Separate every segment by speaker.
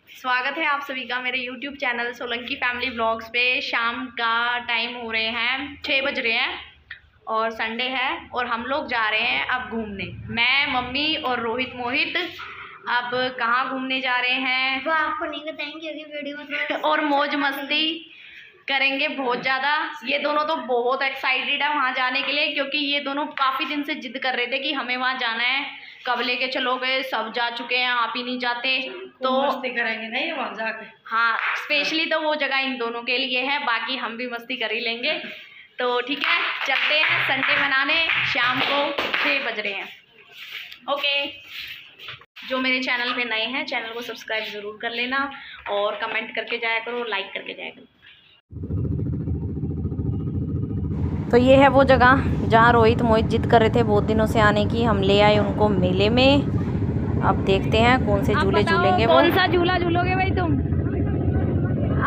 Speaker 1: स्वागत है आप सभी का मेरे YouTube channel Solanki family vlogs पे। शाम का टाइम हो रहे हैं, 6 बज रहे हैं और संडे है और हम लोग जा रहे हैं अब घूमने। मैं, मम्मी और रोहित मोहित अब कहाँ घूमने जा रहे हैं
Speaker 2: वो आपको नहीं बताएंगे क्योंकि वीडियो में
Speaker 1: और मौज मस्ती करेंगे बहुत ज़्यादा। ये दोनों तो बहुत एक्साइटेड है वहाँ जाने के लिए, क्योंकि ये दोनों काफ़ी दिन से जिद कर रहे थे कि हमें वहाँ जाना है। कब लेके चलोगे? सब जा चुके हैं, आप ही नहीं जाते। तो
Speaker 3: मस्ती करेंगे नहीं वहाँ जाके।
Speaker 1: हाँ, स्पेशली तो वो जगह इन दोनों के लिए है, बाकी हम भी मस्ती कर ही लेंगे। तो ठीक है, चलते हैं संडे मनाने। शाम को 6 बज रहे हैं। ओके, जो मेरे चैनल पे नए हैं चैनल को सब्सक्राइब ज़रूर कर लेना और कमेंट करके जाया करो, लाइक करके जाया करो। तो ये है वो जगह जहाँ रोहित मोहित जिद कर रहे थे बहुत दिनों से आने की। हम ले आए उनको मेले में। अब देखते हैं कौन से झूले झूलेंगे। कौन सा झूला झूलोगे भाई तुम?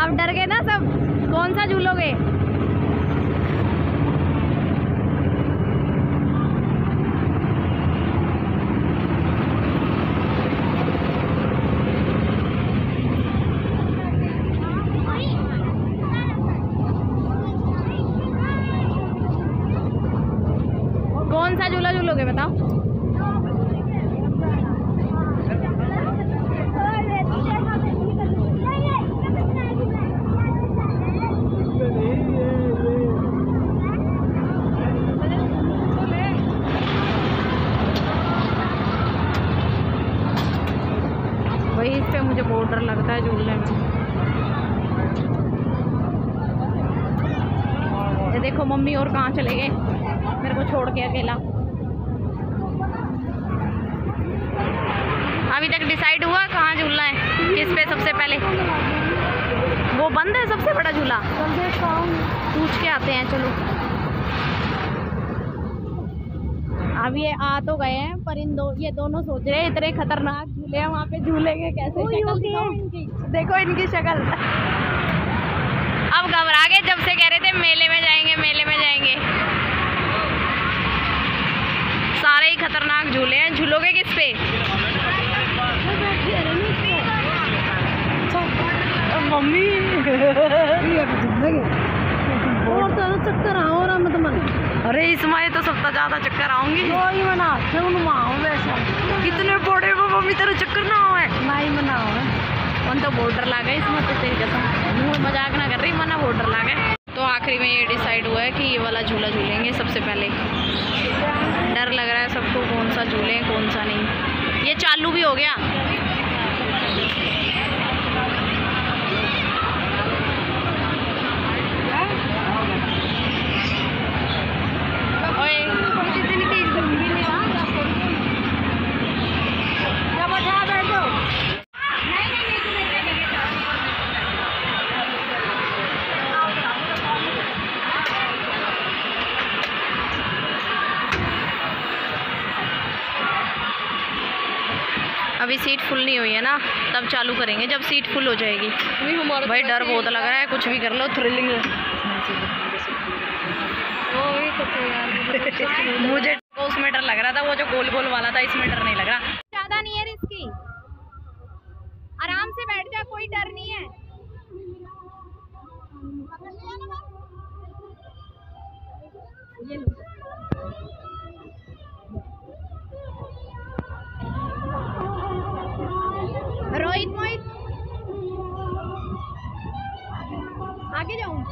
Speaker 1: अब डर गए ना सब, कौन सा झूलोगे? कौन सा झूला झूलोगे बताओ? वही इस पे मुझे बहुत डर लगता है झूलने में। ये देखो मम्मी और कहाँ चले गए, मेरे को छोड़ के अकेला। अभी तक डिसाइड हुआ कहाँ झूलना है, किस पे सबसे पहले? वो बंद है सबसे बड़ा झूला, पूछ के आते हैं। चलो, अब ये आ तो गए हैं, पर ये दोनों सोच रहे हैं इतने खतरनाक झूले हैं वहाँ पे झूलेंगे कैसे? शक्ल दिखाओ इनकी, देखो इनकी शक्ल। अब घबरा गए, जब से कह रहे थे मेले में जाएंगे मेले में जाएंगे। सारे ही खतरनाक झूले हैं। झूलोगे किस पे? मम्मी और तो चक्कर आओ रहा मैं तो मन। अरे इसमें तो सबसे ज्यादा चक्कर आऊंगी। वैसा कितने बड़े वो मम्मी तेरे चक्कर ना आए नहीं मनाओ। कौन तो बॉर्डर ला गए इसमें तो तेरी कसम, मजाक ना कर रही, मना बॉर्डर ला गए। तो आखिरी में ये डिसाइड हुआ है कि ये वाला झूला झूलेंगे सबसे पहले। डर लग रहा है सबको कौन सा झूलें कौन सा नहीं। ये चालू भी हो गया। अभी सीट फुल नहीं हुई है ना, तब चालू करेंगे जब सीट फुल हो जाएगी। भाई डर बहुत लग रहा है, कुछ भी कर लो थ्रिलिंग। मुझे उसमें डर लग रहा था, वो जो गोल गोल वाला था, इसमें डर नहीं लग रहा। ज्यादा नहीं है रिस्की, आराम से बैठ जा, कोई डर नहीं है। रोहित मोहित आगे जाऊं?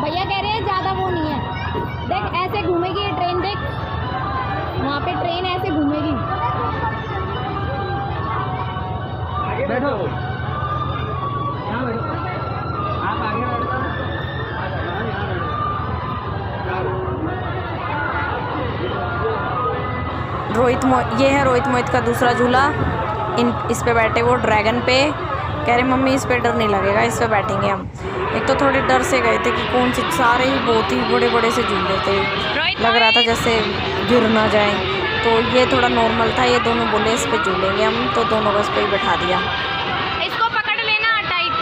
Speaker 1: भैया कह रहे हैं ज्यादा वो नहीं है। देख ऐसे घूमेगी ये ट्रेन, देख वहाँ पे ट्रेन ऐसे घूमेगी।
Speaker 3: बैठो, यहाँ बैठो, आप आगे बैठो।
Speaker 1: ये है रोहित मोहित का दूसरा झूला। इस पे बैठे वो ड्रैगन पे। कह रहे मम्मी इस पे डर नहीं लगेगा, इस पे बैठेंगे हम। एक तो थोड़े डर से गए थे कि कौन सी, सारे ही बहुत ही बड़े बड़े से झूले थे, लग रहा था जैसे गिर ना जाए। तो ये थोड़ा नॉर्मल था। ये दोनों बोले इस पे झूलेंगे हम, तो दोनों को इस पे ही बैठा दिया। इसको पकड़ लेना टाइट।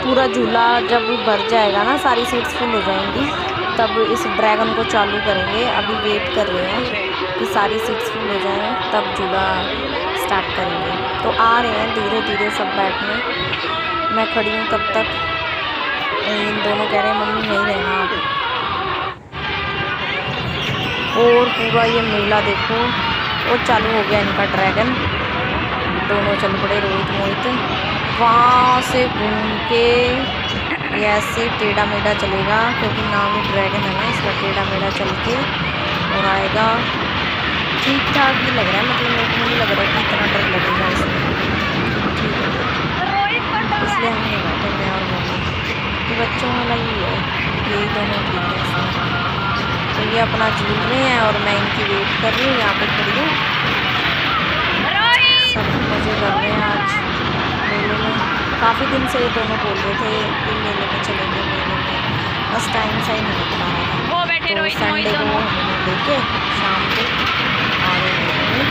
Speaker 1: पूरा झूला जब भर जाएगा ना, सारी सीट्स फुल हो जाएंगी, तब इस ड्रैगन को चालू करेंगे। अभी वेट कर रहे हैं कि सारी सीट्स फुल हो जाएं, तब झूला स्टार्ट करेंगे। तो आ रहे हैं धीरे धीरे सब बैठने। मैं खड़ी हूँ तब तक, इन दोनों कह रहे हैं मम्मी यहीं रहना आप। और पूरा ये मेला देखो, वो चालू हो गया इनका ड्रैगन। दोनों चल पड़े रोहित मोहित, वहाँ से घूम के ऐसे टेढ़ा मेढ़ा चलेगा, क्योंकि नाम ही ड्रैगन है ना, इसका टेढ़ा मेढ़ा चल के और आएगा। ठीक ठाक ही लग रहा है, मतलब मेरे को नहीं लग रहा कि इतना डर लगेगा इसमें, ठीक है। इसलिए हम नहीं बैठे, मैं और मम्मी। ये बच्चों वाला ही है, यही दोनों ठीक है इसमें। तो ये अपना झूल रहे हैं और मैं इनकी वेट कर रही हूँ, यहाँ पे खड़ी हूँ। सब मज़े कर रहे हैं आज मेले में। काफ़ी दिन से ये दोनों बोल रहे थे कि मेले में चलेंगे, मेले में, बस टाइम से ही नहीं निकल रहा था। तो संडे को हमने लेके शाम को आ रहे हैं।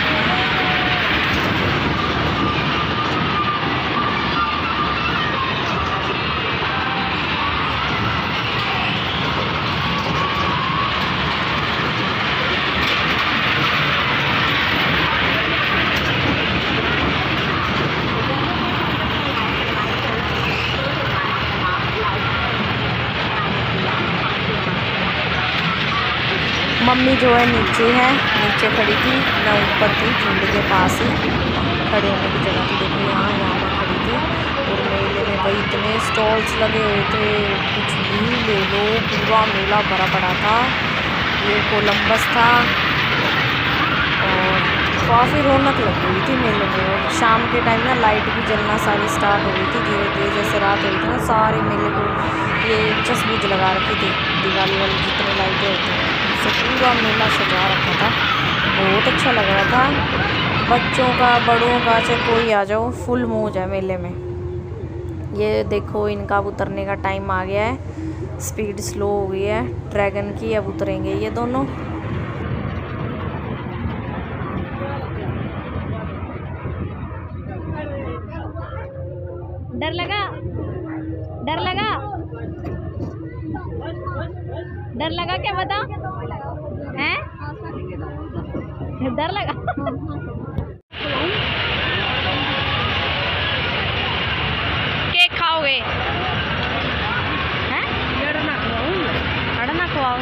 Speaker 1: मम्मी जो है नीचे है, नीचे खड़ी थी, मैं ऊपर थी झूले के पास ही, खड़े होने की जगह थी। देखो यहाँ मैं खड़ी थी। और मेले में भाई इतने स्टॉल्स लगे हुए थे, कुछ भी ले लो, पूरा मेला भरा पड़ा था। ये कोलंबस था और काफ़ी रौनक लगी हुई थी मेले में। और शाम के टाइम ना लाइट भी जलना सारी स्टार्ट हो गई थी धीरे धीरे, जैसे रात हो रही थी ना, सारे मेले को ये चश्मूज लगा रखी थी, दिवाली वाली जितने लाइटें होती हैं, उससे पूरा मेला सजा रखा था। बहुत अच्छा लग रहा था, बच्चों का बड़ों का चाहे कोई आ जाओ, फुल मौज है मेले में। ये देखो इनका अब उतरने का टाइम आ गया है, स्पीड स्लो हो गई है ड्रैगन की, अब उतरेंगे ये दोनों।
Speaker 2: डर लगा, डर लगा, डर लगा क्या बता, हैं? डर लगा। केक खाओगे? हैं? अड़ा ना खवाओ,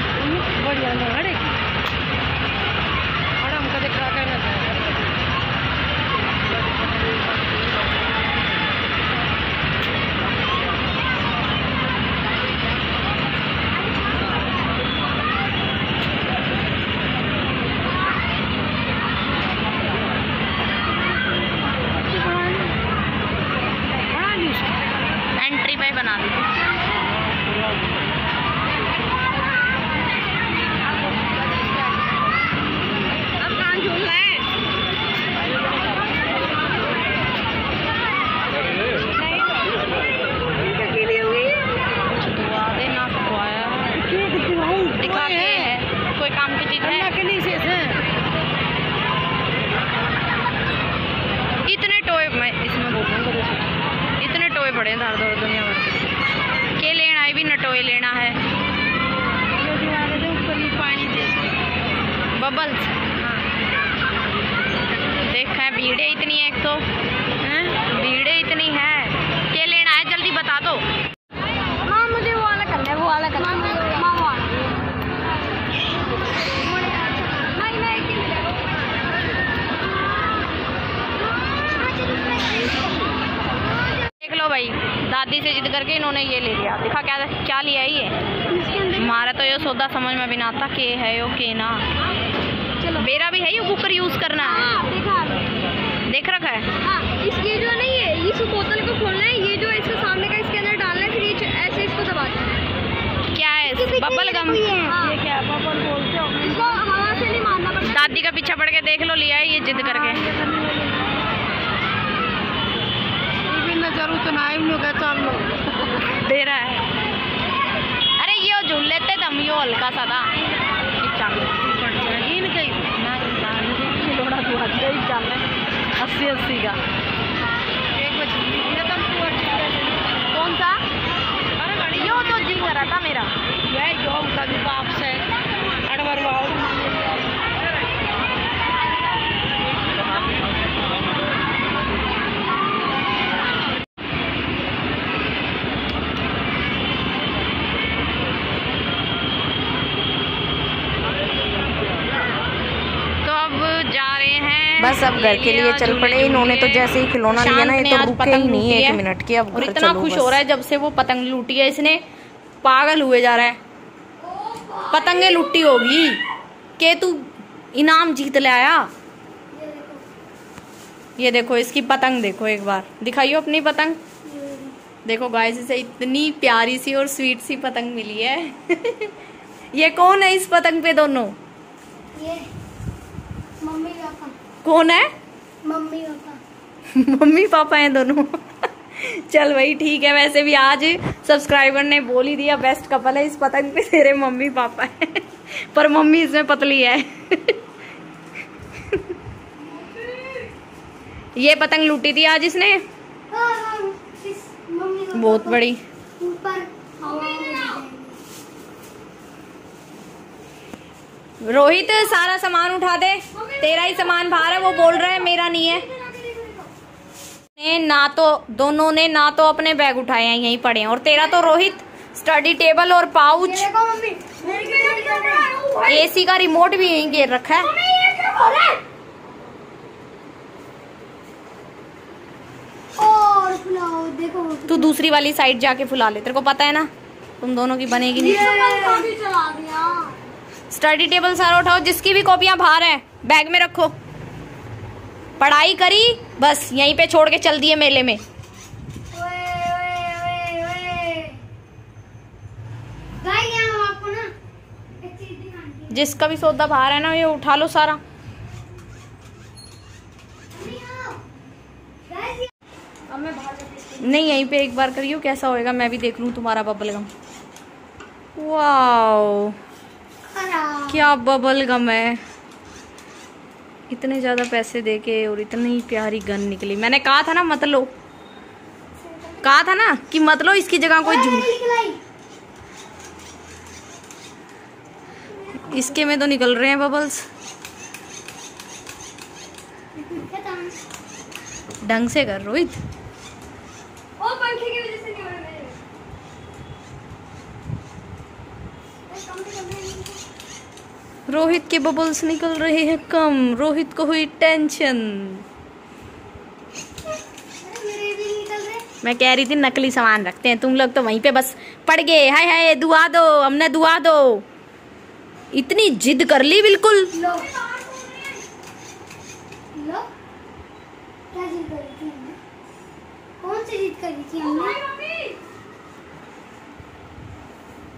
Speaker 2: बढ़िया ना अड़े अड़ा हमको दिखा कर ना। एंट्री पे बना दी थी। अब कहाँ झूलना है? अकेली हो गई है? दुआ दे ना खुआया। दिखाते हैं कोई काम की चीज है? इतने टोए, मैं इसमें बोलूँगा, इतने टोए पड़े हैं धार दौड़ दुनिया भर के लेना है, भी नटोए लेना है। ऊपर पानी जैसे बबल्स, देखा है भीड़े इतनी है, एक तो भीड़े इतनी है। के लेना है जल्दी बता दो। माँ मुझे वो वाला करना है, वो वाला करना है। देख लो भाई, दादी से जिद करके इन्होंने ये ले लिया। दिखा क्या क्या लिया है ये? हमारा तो ये सौदा समझ में भी ना आता के है यो के ना। चलो मेरा भी है, ये कुकर यूज करना है। देख रखा है। हाँ, इसकी जो नहीं है, इस बोतल को खोलना है, ये जो इसके सामने का इसके अंदर डालना है, फिर ये ऐसे इसको दबाना है। क्या है? Bubble gum. ये क्या है? बबल बोलते हो इसको, हवा से नहीं मारना पड़ता। दादी का पीछा पड़ के देख लो, लिया है ये जिद करके। जरूर तो ना दे रहा है। अरे ये झूल लेते हम, यो हल्का सा था। चल 80 का कौन सा?
Speaker 1: बस अब घर के लिए चल पड़े। इन्होंने तो जैसे ही खिलौना लिया ना, ये तो रुके ही नहीं 1 मिनट के। अब
Speaker 2: और इतना खुश हो रहा है जब से वो पतंग लूटी है इसने, पागल हुए जा रहा है। पतंगे लुट्टी होगी के तू इनाम जीत लाया। ये देखो इसकी पतंग, देखो एक बार दिखाइयो अपनी पतंग। देखो गाइस, इसे इतनी प्यारी सी और स्वीट सी पतंग मिली है। ये कौन है इस पतंग पे दोनों?
Speaker 4: ये मम्मी पापा।
Speaker 2: कौन है?
Speaker 4: Mummy papa.
Speaker 2: मम्मी पापा हैं दोनों। चल भाई ठीक है। वैसे भी आज सब्सक्राइबर ने बोल ही दिया बेस्ट कपल है इस पतंग पे तेरे मम्मी पापा है। पर मम्मी इसमें पतली है। ये पतंग लूटी थी आज इसने, बहुत बड़ी।
Speaker 4: ऊपर
Speaker 2: रोहित सारा सामान उठा दे, तेरा ही सामान बाहर है। वो बोल रहा है मेरा नहीं है। ना तो दोनों ने ना तो अपने बैग उठाए हैं, यहीं पड़े हैं। और तेरा तो रोहित स्टडी टेबल और पाउच, एसी का रिमोट भी यहीं गिर रखा है।
Speaker 4: और फुलाओ, देखो
Speaker 2: तू दूसरी वाली साइड जाके फुला ले, तेरे को पता है ना तुम दोनों की बनेगी नहीं।
Speaker 4: चला दिया।
Speaker 2: स्टडी टेबल सारा उठाओ, जिसकी भी कॉपियां बाहर है बैग में रखो। पढ़ाई करी बस यहीं पे छोड़ के चल दिए मेले में।
Speaker 4: आपको ना एक चीज दिखानी है।
Speaker 2: जिसका भी सौदा बाहर है ना, ये उठा लो सारा। नहीं यहीं पे एक बार करियो कैसा होएगा, मैं भी देख लूं तुम्हारा बबल गम। वाओ क्या बबल गम है। इतने ज्यादा पैसे देके और इतनी प्यारी गन निकली। मैंने कहा था ना मत लो, कहा था ना कि मत लो, इसकी जगह कोई झूठ। इसके में तो निकल रहे हैं बबल्स। ढंग से कर रोहित।
Speaker 4: पंखे की वजह से नहीं हो रहा है।
Speaker 2: रोहित के बबल्स निकल रहे हैं कम। रोहित को हुई टेंशन।
Speaker 4: मेरे भी निकल रहे।
Speaker 2: मैं कह रही थी नकली सामान रखते हैं, तुम लोग तो वहीं पे बस पड़ गए। हाय हाय दुआ दो, हमने दुआ दो। इतनी जिद कर ली बिल्कुल।
Speaker 4: लो लो, क्या जिद करी थी हमने? कौन सी जिद करी थी हमने?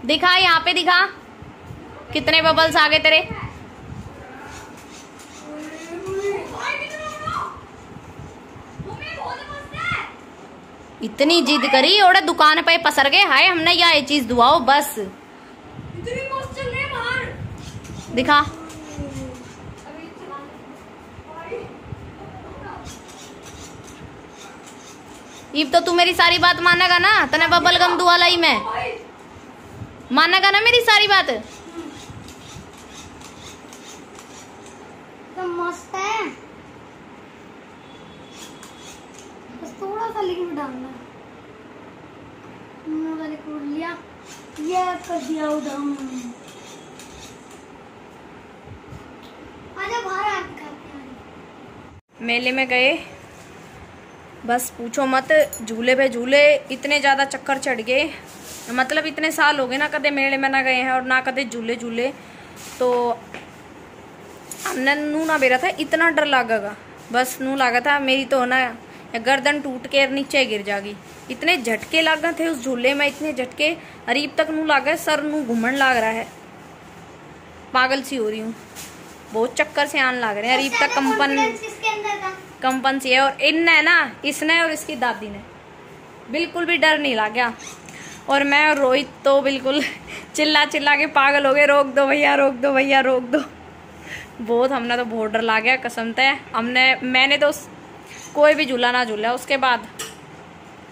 Speaker 2: दिखा यहाँ पे दिखा कितने बबल्स आ गए तेरे। इतनी जिद करी और दुकान पे पसर गए। हाय हमने ये चीज दुआओ बस। दिखा ईब तो तू मेरी सारी बात मानेगा ना? तने बबल गम दुआ लाई मैं, मानेगा ना मेरी सारी बात?
Speaker 4: तो मस्त है, बस थोड़ा सा लिक्विड डालना है। मैंने लिक्विड लिया, ये कर दिया उधम। आजा बाहर आके खाते हैं।
Speaker 2: मेले में गए, बस पूछो मत। झूले पे झूले, इतने ज़्यादा चक्कर चढ़ गए। मतलब इतने साल हो गए ना कदे मेले में ना गए हैं और ना कदे झूले झूले। तो हमने नू ना बेरा था, इतना डर लागेगा। बस नू लगा था मेरी तो ना गर्दन टूट के नीचे गिर जाएगी। इतने झटके लगे थे उस झूले में, इतने झटके। अरीब तक नू लगा सर नू घूमन लग रहा है, पागल सी हो रही हूँ। बहुत चक्कर से आने लग रहे हैं। अरीब तक कंपन सी है। और इनने ना, इसने और इसकी दादी ने बिल्कुल भी डर नहीं लगा। और मैं और रोहित तो बिल्कुल चिल्ला चिल्ला के पागल हो गए, रोक दो भैया, रोक दो भैया, रोक दो। बहुत हमने तो बहुत डर लग गया कसम से। मैंने तो कोई भी झूला ना झूला। उसके बाद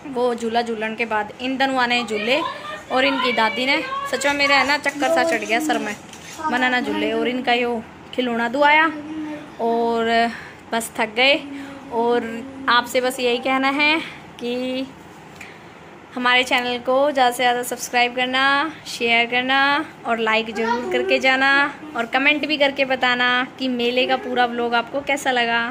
Speaker 2: वो झूला झूलन के बाद इन दोनों आने झूले और इनकी दादी ने, सच में मेरा है ना चक्कर सा चढ़ गया सर में, मना ना झूले। और इनका यो खिलौना दुआया और बस थक गए। और आपसे बस यही कहना है कि हमारे चैनल को ज़्यादा से ज़्यादा सब्सक्राइब करना, शेयर करना और लाइक ज़रूर करके जाना और कमेंट भी करके बताना कि मेले का पूरा व्लॉग आपको कैसा लगा।